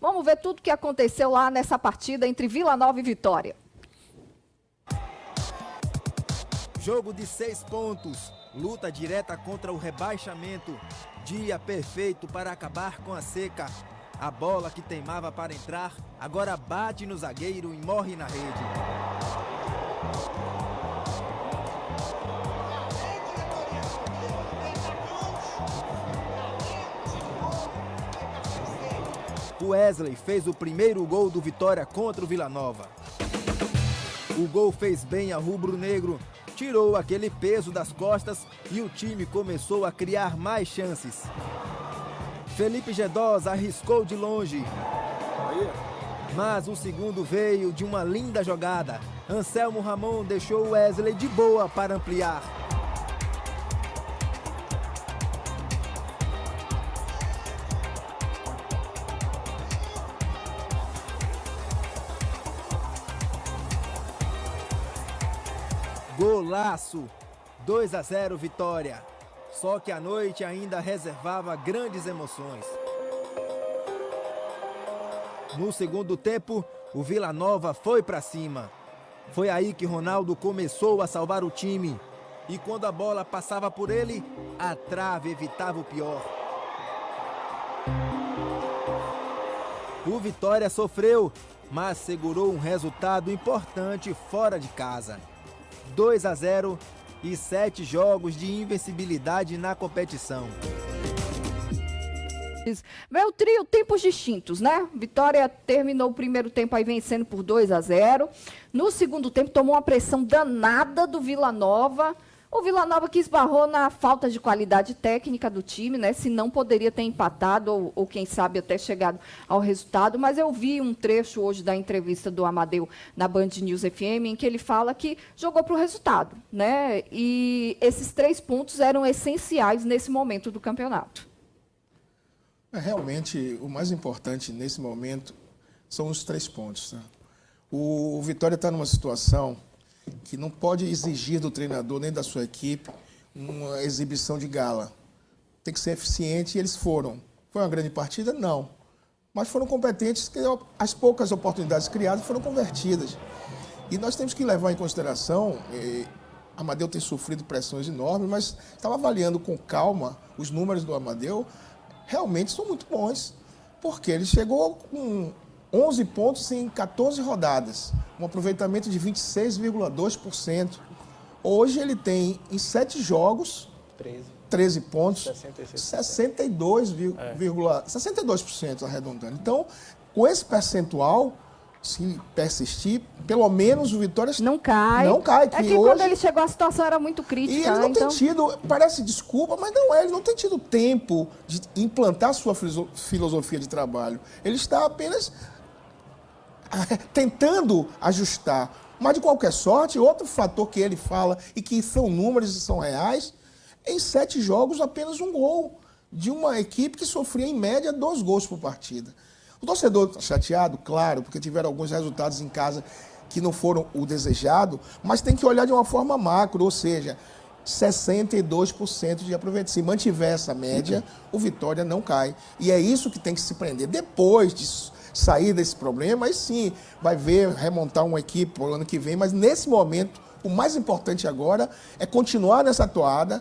Vamos ver tudo o que aconteceu lá nessa partida entre Vila Nova e Vitória. Jogo de 6 pontos, luta direta contra o rebaixamento. Dia perfeito para acabar com a seca. A bola que teimava para entrar, agora bate no zagueiro e morre na rede. O Wesley fez o primeiro gol do Vitória contra o Vila Nova. O gol fez bem ao rubro-negro, tirou aquele peso das costas e o time começou a criar mais chances. Felipe Gedós arriscou de longe, mas o segundo veio de uma linda jogada. Anselmo Ramon deixou o Wesley de boa para ampliar. Golaço! 2-0 Vitória. Só que a noite ainda reservava grandes emoções. No segundo tempo, o Vila Nova foi para cima. Foi aí que Ronaldo começou a salvar o time. E quando a bola passava por ele, a trave evitava o pior. O Vitória sofreu, mas segurou um resultado importante fora de casa. 2-0 e 7 jogos de invencibilidade na competição. Meu trio, tempos distintos, né? Vitória terminou o primeiro tempo aí vencendo por 2-0. No segundo tempo tomou uma pressão danada do Vila Nova. O Vila Nova que esbarrou na falta de qualidade técnica do time, né? Se não poderia ter empatado ou quem sabe até chegado ao resultado. Mas eu vi um trecho hoje da entrevista do Amadeu na Band News FM em que ele fala que jogou para o resultado, né? E esses 3 pontos eram essenciais nesse momento do campeonato. Realmente, o mais importante nesse momento são os 3 pontos. Né? O Vitória está numa situação que não pode exigir do treinador nem da sua equipe uma exibição de gala. Tem que ser eficiente e eles foram. Foi uma grande partida? Não. Mas foram competentes, que as poucas oportunidades criadas foram convertidas. E nós temos que levar em consideração, Amadeu tem sofrido pressões enormes, mas estava avaliando com calma os números do Amadeu, realmente são muito bons, porque ele chegou com 11 pontos em 14 rodadas, um aproveitamento de 26,2%. Hoje ele tem, em 7 jogos, 13 pontos, 62% arredondando. Então, com esse percentual, se persistir, pelo menos o Vitória não cai. Não cai. É que hoje, quando ele chegou, a situação era muito crítica. E ele não tem tido, parece desculpa, mas não é, ele não tem tido tempo de implantar sua filosofia de trabalho. Ele está apenas tentando ajustar. Mas, de qualquer sorte, outro fator que ele fala, e que são números e são reais, em 7 jogos, apenas 1 gol de uma equipe que sofria, em média, 2 gols por partida. O torcedor está chateado, claro, porque tiveram alguns resultados em casa que não foram o desejado, mas tem que olhar de uma forma macro, ou seja, 62% de aproveitamento. Se mantiver essa média, o Vitória não cai. E é isso que tem que se prender. Depois de sair desse problema, aí sim, vai ver, remontar uma equipe para o ano que vem, mas nesse momento, o mais importante agora é continuar nessa toada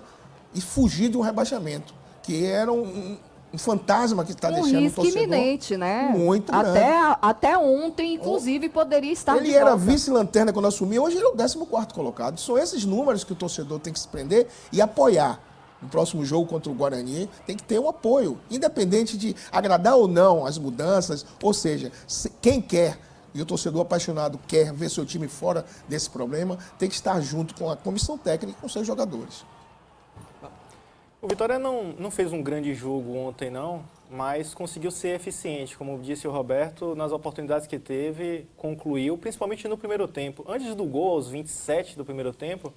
e fugir de um rebaixamento, que era um fantasma que está deixando o torcedor. Um risco iminente, né? Muito grande. Até ontem, inclusive, poderia estar Ele era vice-lanterna quando assumiu, hoje ele é o 14º colocado. São esses números que o torcedor tem que se prender e apoiar. No próximo jogo contra o Guarani, tem que ter um apoio, independente de agradar ou não as mudanças. Ou seja, quem quer, e o torcedor apaixonado quer ver seu time fora desse problema, tem que estar junto com a comissão técnica e com seus jogadores. O Vitória não fez um grande jogo ontem, não, mas conseguiu ser eficiente. Como disse o Roberto, nas oportunidades que teve, concluiu, principalmente no primeiro tempo. Antes do gol, aos 27 do primeiro tempo,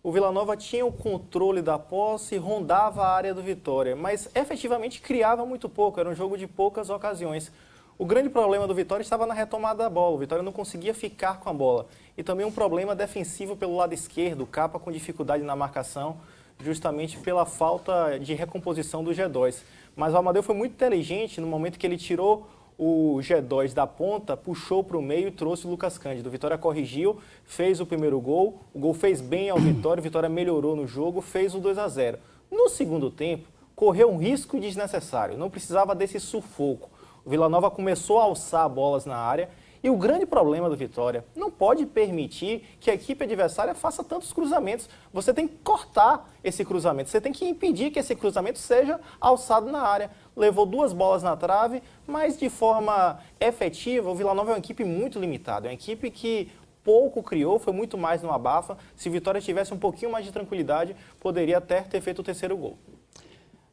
o Vila Nova tinha o controle da posse, rondava a área do Vitória, mas efetivamente criava muito pouco, era um jogo de poucas ocasiões. O grande problema do Vitória estava na retomada da bola, o Vitória não conseguia ficar com a bola. E também um problema defensivo pelo lado esquerdo, o Capa com dificuldade na marcação, justamente pela falta de recomposição do G2. Mas o Amadeu foi muito inteligente no momento que ele tirou o G2 da ponta puxou para o meio e trouxe o Lucas Cândido. O Vitória corrigiu, fez o primeiro gol, o gol fez bem ao Vitória, o Vitória melhorou no jogo, fez o 2-0. No segundo tempo, correu um risco desnecessário, não precisava desse sufoco. O Vila Nova começou a alçar bolas na área e o grande problema do Vitória não pode permitir que a equipe adversária faça tantos cruzamentos. Você tem que cortar esse cruzamento, você tem que impedir que esse cruzamento seja alçado na área. Levou 2 bolas na trave, mas de forma efetiva, o Vila Nova é uma equipe muito limitada, é uma equipe que pouco criou, foi muito mais no abafa. Se o Vitória tivesse um pouquinho mais de tranquilidade, poderia até ter feito o terceiro gol.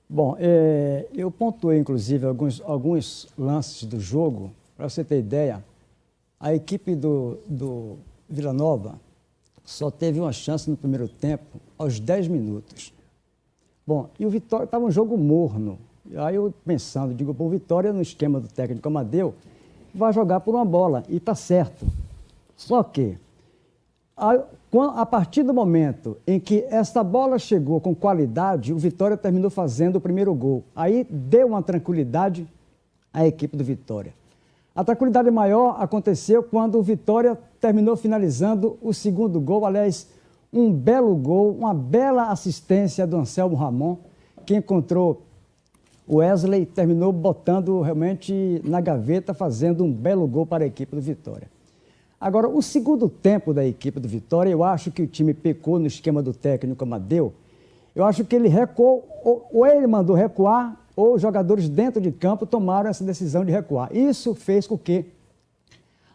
Bom, eu pontuei, inclusive, alguns lances do jogo. Para você ter ideia, a equipe do Vila Nova só teve uma chance no primeiro tempo, aos 10 minutos. Bom, e o Vitória estava um jogo morno. Aí eu pensando, digo, o Vitória, no esquema do técnico Amadeu, vai jogar por uma bola, e está certo. Só que, a partir do momento em que essa bola chegou com qualidade, o Vitória terminou fazendo o primeiro gol. Aí deu uma tranquilidade à equipe do Vitória. A tranquilidade maior aconteceu quando o Vitória terminou finalizando o segundo gol. Aliás, um belo gol, uma bela assistência do Anselmo Ramon, que encontrou o Wesley e terminou botando realmente na gaveta, fazendo um belo gol para a equipe do Vitória. Agora, o segundo tempo da equipe do Vitória, eu acho que o time pecou no esquema do técnico Amadeu. Eu acho que ele recuou, ou ele mandou recuar, ou os jogadores dentro de campo tomaram essa decisão de recuar. Isso fez com que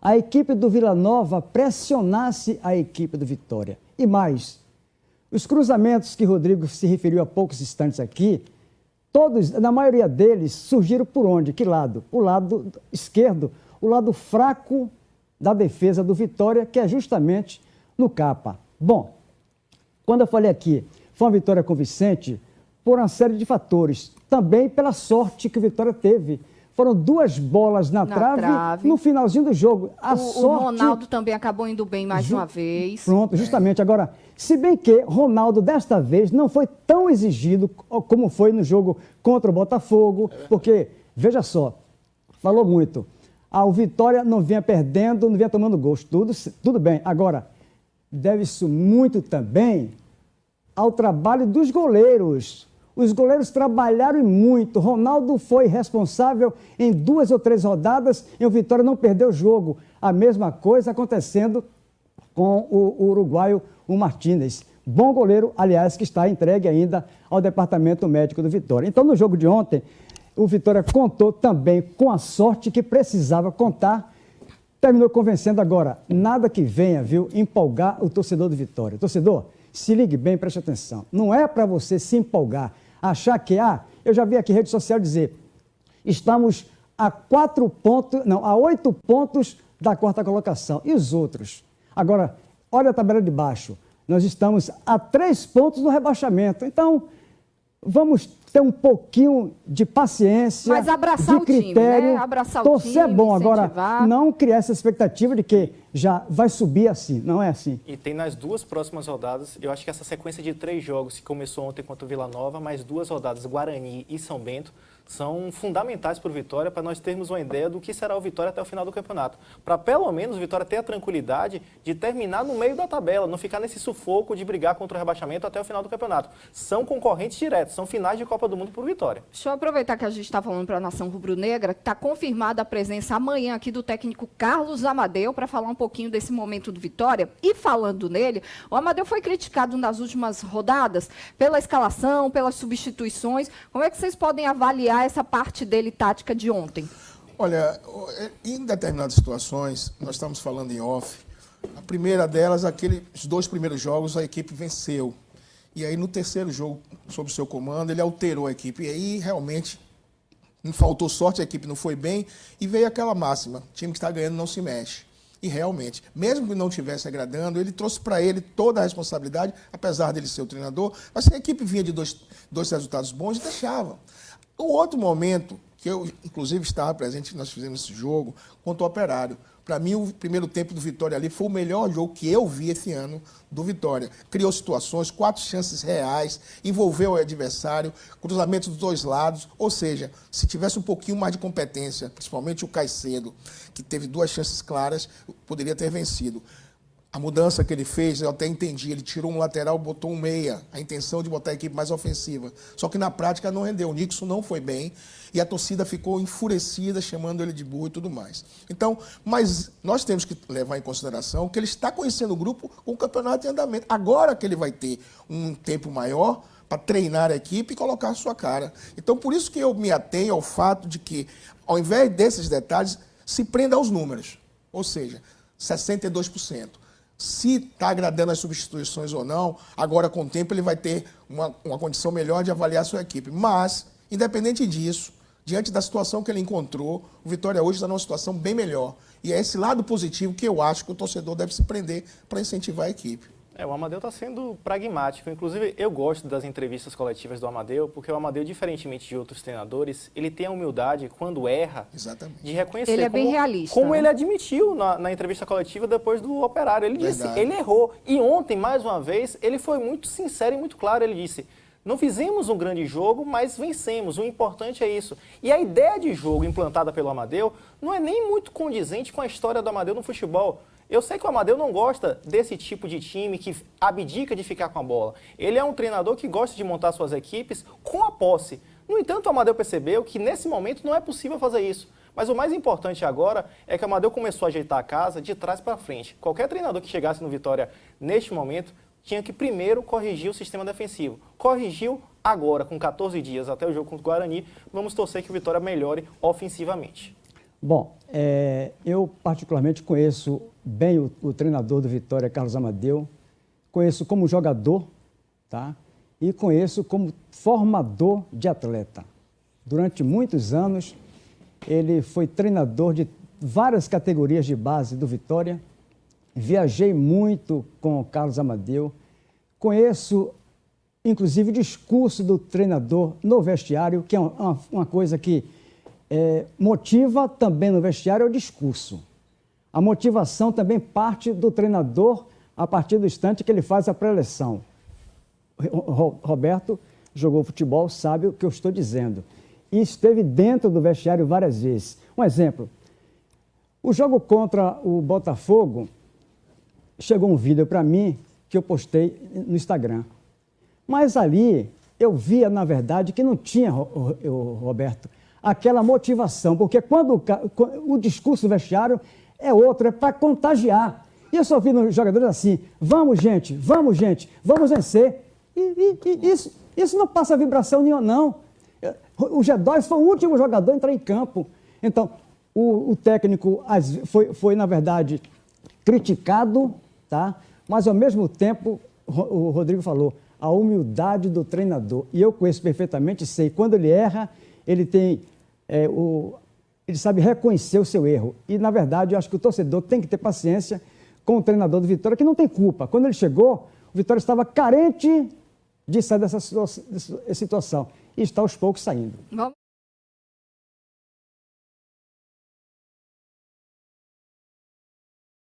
a equipe do Vila Nova pressionasse a equipe do Vitória. E mais, os cruzamentos que Rodrigo se referiu há poucos instantes aqui, todos, na maioria deles, surgiram por onde? Que lado? O lado esquerdo, o lado fraco da defesa do Vitória, que é justamente no capa. Bom, quando eu falei aqui, foi uma vitória convincente por uma série de fatores. Também pela sorte que o Vitória teve. Foram 2 bolas na trave no finalzinho do jogo. O Ronaldo também acabou indo bem mais uma vez. Pronto, justamente. Agora, se bem que Ronaldo, desta vez, não foi tão exigido como foi no jogo contra o Botafogo, porque, veja só, falou muito. O Vitória não vinha perdendo, não vinha tomando gols. Tudo bem. Agora, deve-se muito também ao trabalho dos goleiros. Os goleiros trabalharam muito. Ronaldo foi responsável em 2 ou 3 rodadas e o Vitória não perdeu o jogo. A mesma coisa acontecendo com o uruguaio, o Martínez. Bom goleiro, aliás, que está entregue ainda ao departamento médico do Vitória. Então, no jogo de ontem, o Vitória contou também com a sorte que precisava contar. Terminou convencendo agora. Nada que venha, viu, empolgar o torcedor do Vitória. Torcedor, se ligue bem, preste atenção. Não é para você se empolgar, achar que, eu já vi aqui rede social dizer, estamos a 8 pontos da 4ª colocação. E os outros? Agora, olha a tabela de baixo. Nós estamos a 3 pontos do rebaixamento. Então, vamos ter um pouquinho de paciência, mas abraçar de critério, time, né? Abraçar torcer o time, é bom. incentivar. Agora, não criar essa expectativa de que já vai subir assim, não é assim. E tem nas 2 próximas rodadas, eu acho que essa sequência de 3 jogos que começou ontem contra o Vila Nova, mais 2 rodadas, Guarani e São Bento, são fundamentais para o Vitória, para nós termos uma ideia do que será o Vitória até o final do campeonato. Para pelo menos o Vitória ter a tranquilidade de terminar no meio da tabela, não ficar nesse sufoco de brigar contra o rebaixamento até o final do campeonato. São concorrentes diretos, são finais de Copa do Mundo para o Vitória. Deixa eu aproveitar que a gente está falando para a nação rubro-negra, que está confirmada a presença amanhã aqui do técnico Carlos Amadeu para falar um pouquinho desse momento do Vitória. E falando nele, o Amadeu foi criticado nas últimas rodadas pela escalação, pelas substituições. Como é que vocês podem avaliar essa parte dele tática de ontem? Olha, em determinadas situações, nós estamos falando em off, a primeira delas, aqueles 2 primeiros jogos, a equipe venceu. E aí, no terceiro jogo, sob o seu comando, ele alterou a equipe. E aí, realmente, não faltou sorte, a equipe não foi bem. E veio aquela máxima, time que está ganhando não se mexe. E realmente, mesmo que não estivesse agradando, ele trouxe para ele toda a responsabilidade, apesar dele ser o treinador. Mas se a equipe vinha de dois resultados bons, deixava. O outro momento que eu, inclusive, estava presente, nós fizemos esse jogo, contra o Operário. Para mim, o primeiro tempo do Vitória ali foi o melhor jogo que eu vi esse ano do Vitória. Criou situações, 4 chances reais, envolveu o adversário, cruzamentos dos dois lados. Ou seja, se tivesse um pouquinho mais de competência, principalmente o Caicedo, que teve 2 chances claras, poderia ter vencido. A mudança que ele fez, eu até entendi, ele tirou um lateral, botou um meia, a intenção de botar a equipe mais ofensiva. Só que na prática não rendeu, o Nixon não foi bem e a torcida ficou enfurecida, chamando ele de burro e tudo mais. Então, mas nós temos que levar em consideração que ele está conhecendo o grupo com o campeonato em andamento. Agora que ele vai ter um tempo maior para treinar a equipe e colocar a sua cara. Então, por isso que eu me atenho ao fato de que, ao invés desses detalhes, se prenda aos números. Ou seja, 62%. Se está agradando as substituições ou não, agora com o tempo ele vai ter uma condição melhor de avaliar a sua equipe. Mas, independente disso, diante da situação que ele encontrou, o Vitória hoje está numa situação bem melhor. E é esse lado positivo que eu acho que o torcedor deve se prender para incentivar a equipe. O Amadeu está sendo pragmático. Inclusive, eu gosto das entrevistas coletivas do Amadeu, porque o Amadeu, diferentemente de outros treinadores, ele tem a humildade, quando erra, Exatamente, de reconhecer. Ele é bem realista. Como né? ele admitiu na entrevista coletiva depois do Operário. Ele disse, ele errou. E ontem, mais uma vez, ele foi muito sincero e muito claro. Ele disse, não fizemos um grande jogo, mas vencemos. O importante é isso. E a ideia de jogo implantada pelo Amadeu não é nem muito condizente com a história do Amadeu no futebol. Eu sei que o Amadeu não gosta desse tipo de time que abdica de ficar com a bola. Ele é um treinador que gosta de montar suas equipes com a posse. No entanto, o Amadeu percebeu que nesse momento não é possível fazer isso. Mas o mais importante agora é que o Amadeu começou a ajeitar a casa de trás para frente. Qualquer treinador que chegasse no Vitória neste momento tinha que primeiro corrigir o sistema defensivo. Corrigiu agora, com 14 dias até o jogo contra o Guarani. Vamos torcer que o Vitória melhore ofensivamente. Bom, eu particularmente conheço bem o treinador do Vitória, Carlos Amadeu, conheço como jogador, tá? E conheço como formador de atleta. Durante muitos anos, ele foi treinador de várias categorias de base do Vitória. Viajei muito com o Carlos Amadeu. Conheço, inclusive, o discurso do treinador no vestiário, que é uma coisa que motiva também no vestiário, é o discurso. A motivação também parte do treinador a partir do instante que ele faz a pré-eleção. Roberto jogou futebol, sabe o que eu estou dizendo. E esteve dentro do vestiário várias vezes. Um exemplo, o jogo contra o Botafogo, chegou um vídeo para mim que eu postei no Instagram. Mas ali eu via, na verdade, que não tinha, Roberto, aquela motivação, porque quando o discurso do vestiário é outro, é para contagiar. E eu só vi nos jogadores assim, vamos gente, vamos vencer. E isso não passa vibração nenhuma, não. O G2 foi o último jogador a entrar em campo. Então, o técnico foi, na verdade, criticado, tá? Mas, ao mesmo tempo, o Rodrigo falou, a humildade do treinador. E eu conheço perfeitamente, sei, quando ele erra, ele tem ele sabe reconhecer o seu erro. E, na verdade, eu acho que o torcedor tem que ter paciência com o treinador do Vitória, que não tem culpa. Quando ele chegou, o Vitória estava carente de sair dessa situação. E está aos poucos saindo.